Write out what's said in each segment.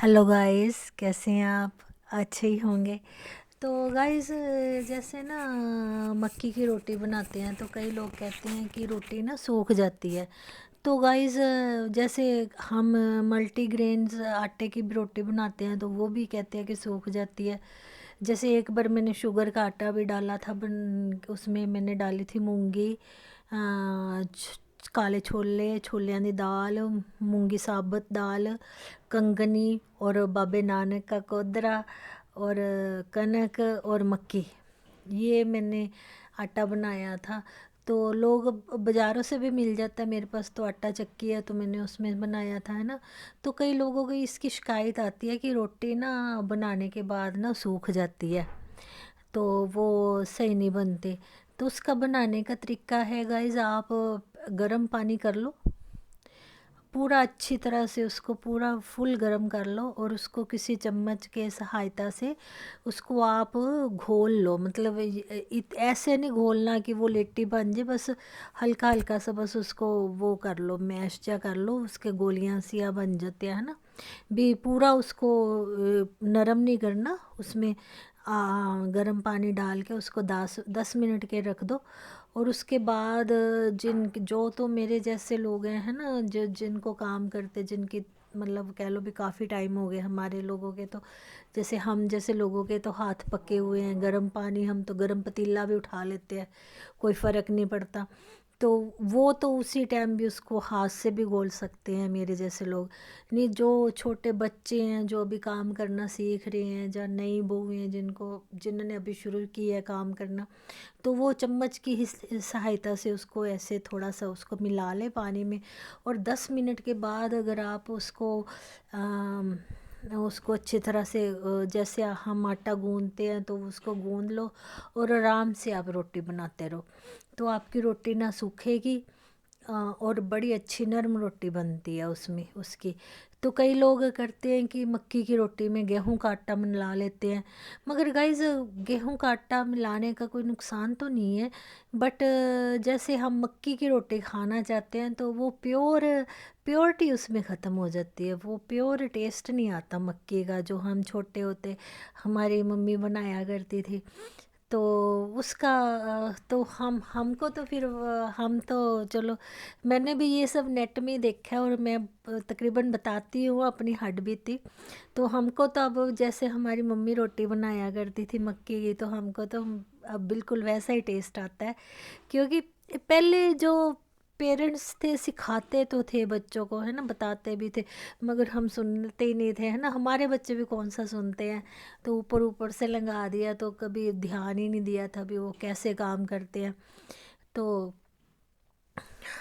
Hello guys, कैसे हैं आप? अच्छे ही होंगे। तो गाइस, जैसे ना मक्की की रोटी बनाते हैं तो कई लोग कहते हैं कि रोटी ना सूख जाती है। तो गाइस, जैसे हम मल्टीग्रेन्स आटे की भी रोटी बनाते हैं तो वो भी कहते हैं कि सूख जाती है। जैसे एक बार मैंने शुगर का आटा भी डाला था, उसमें मैंने डाली थी मूंगी, काले छोले, छोलियां दी दाल, मूंगी साबत दाल, कंगनी और बाबे नानक का कोदरा और कनक और मक्की। ये मैंने आटा बनाया था। तो लोग बाज़ारों से भी मिल जाता है, मेरे पास तो आटा चक्की है तो मैंने उसमें बनाया था, है ना। तो कई लोगों को इसकी शिकायत आती है कि रोटी ना बनाने के बाद ना सूख जाती है, तो वो सही नहीं बनती। तो उसका बनाने का तरीका है गाइस, आप गर्म पानी कर लो, पूरा अच्छी तरह से उसको पूरा फुल गर्म कर लो और उसको किसी चम्मच के सहायता से उसको आप घोल लो। मतलब ऐसे नहीं घोलना कि वो लिट्टी बन जाए, बस हल्का हल्का सा बस उसको वो कर लो, मैश जा कर लो, उसके गोलियां सिया बन जाते हैं, है ना। भी पूरा उसको नरम नहीं करना, उसमें गर्म पानी डाल के उसको 10 मिनट के रख दो। और उसके बाद जो तो मेरे जैसे लोग हैं, है ना, जो जिनको काम करते, जिनकी मतलब कह लो भी काफ़ी टाइम हो गए, हमारे लोगों के तो जैसे हम जैसे लोगों के तो हाथ पके हुए हैं, गर्म पानी हम तो गर्म पतीला भी उठा लेते हैं, कोई फ़र्क नहीं पड़ता। तो वो तो उसी टाइम भी उसको हाथ से भी घोल सकते हैं, मेरे जैसे लोग नहीं। जो छोटे बच्चे हैं जो अभी काम करना सीख रहे हैं, या नई बहू हैं जिन्होंने अभी शुरू किया है काम करना, तो वो चम्मच की ही सहायता से उसको ऐसे थोड़ा सा उसको मिला लें पानी में। और 10 मिनट के बाद अगर आप उसको अच्छी तरह से जैसे हम आटा गूंदते हैं तो उसको गूंद लो और आराम से आप रोटी बनाते रहो, तो आपकी रोटी ना सूखेगी। और बड़ी अच्छी नरम रोटी बनती है उसमें उसकी। तो कई लोग करते हैं कि मक्की की रोटी में गेहूं का आटा मिला लेते हैं, मगर गाइज गेहूं का आटा मिलाने का कोई नुकसान तो नहीं है। बट जैसे हम मक्की की रोटी खाना चाहते हैं तो वो प्योरिटी उसमें ख़त्म हो जाती है, वो प्योर टेस्ट नहीं आता मक्की का, जो हम छोटे होते हमारी मम्मी बनाया करती थी। तो उसका तो हमको तो फिर हम तो चलो, मैंने भी ये सब नेट में ही देखा है और मैं तकरीबन बताती हूँ अपनी हड्डबीती। तो हमको तो अब जैसे हमारी मम्मी रोटी बनाया करती थी मक्की की, तो हमको तो अब बिल्कुल वैसा ही टेस्ट आता है। क्योंकि पहले जो पेरेंट्स थे सिखाते तो थे बच्चों को, है ना, बताते भी थे, मगर हम सुनते ही नहीं थे, है ना। हमारे बच्चे भी कौन सा सुनते हैं, तो ऊपर ऊपर से लगा दिया, तो कभी ध्यान ही नहीं दिया था भी वो कैसे काम करते हैं। तो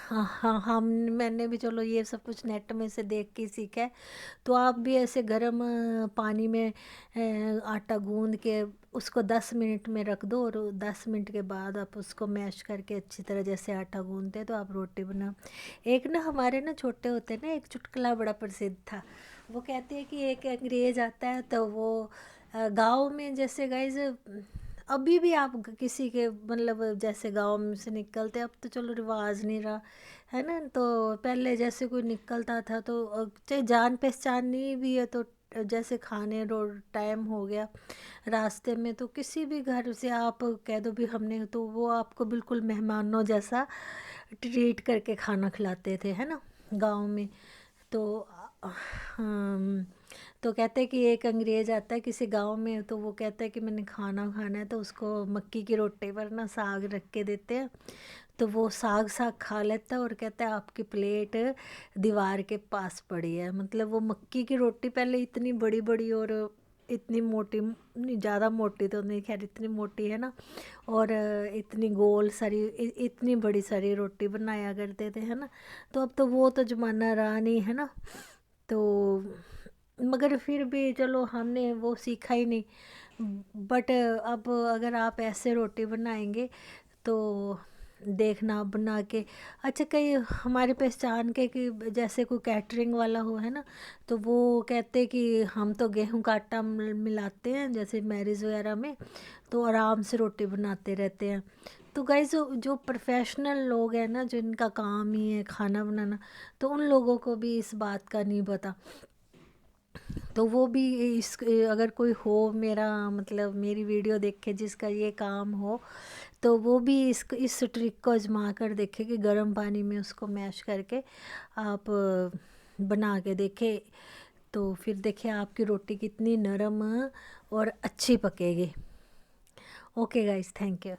हाँ हाँ, हम मैंने भी चलो ये सब कुछ नेट में से देख के सीखा है। तो आप भी ऐसे गर्म पानी में आटा गूंद के उसको 10 मिनट में रख दो, और 10 मिनट के बाद आप उसको मैश करके अच्छी तरह जैसे आटा गूंदते हैं तो आप रोटी बनाओ। एक ना हमारे ना छोटे होते ना एक चुटकुला बड़ा प्रसिद्ध था। वो कहते हैं कि एक अंग्रेज आता है तो वो गांव में, जैसे गाइज अभी भी आप किसी के मतलब जैसे गांव में से निकलते, अब तो चलो रिवाज नहीं रहा, है ना। तो पहले जैसे कोई निकलता था तो चाहे जान पहचान नहीं भी है तो जैसे खाने रोड टाइम हो गया रास्ते में, तो किसी भी घर से आप कह दो भी हमने, तो वो आपको बिल्कुल मेहमानों जैसा ट्रीट करके खाना खिलाते थे, है ना, गांव में। तो हम तो कहते हैं कि एक अंग्रेज आता है किसी गांव में, तो वो कहता है कि मैंने खाना खाना है, तो उसको मक्की की रोटी पर ना साग रख के देते हैं। तो वो साग साग खा लेता है और कहता है आपकी प्लेट दीवार के पास पड़ी है। मतलब वो मक्की की रोटी पहले इतनी बड़ी बड़ी और इतनी मोटी नहीं, ज़्यादा मोटी तो नहीं, खैर इतनी मोटी है ना, और इतनी गोल सारी इतनी बड़ी सारी रोटी बनाया करते थे, है ना। तो अब तो वो तो ज़माना रहा नहीं, है ना। तो मगर फिर भी चलो हमने वो सीखा ही नहीं। बट अब अगर आप ऐसे रोटी बनाएंगे तो देखना आप बना के। अच्छा, कई हमारे पहचान के कि जैसे कोई कैटरिंग वाला हो, है ना, तो वो कहते कि हम तो गेहूं का आटा मिलाते हैं जैसे मैरिज वगैरह में, तो आराम से रोटी बनाते रहते हैं। तो गाइस जो प्रोफेशनल लोग हैं ना, जिनका काम ही है खाना बनाना, तो उन लोगों को भी इस बात का नहीं पता। तो वो भी इस अगर कोई हो मेरा मतलब मेरी वीडियो देख के जिसका ये काम हो, तो वो भी इस ट्रिक को आजमा कर देखे कि गर्म पानी में उसको मैश करके आप बना के देखें, तो फिर देखिए आपकी रोटी कितनी नरम और अच्छी पकेगी। Okay guys, thank you.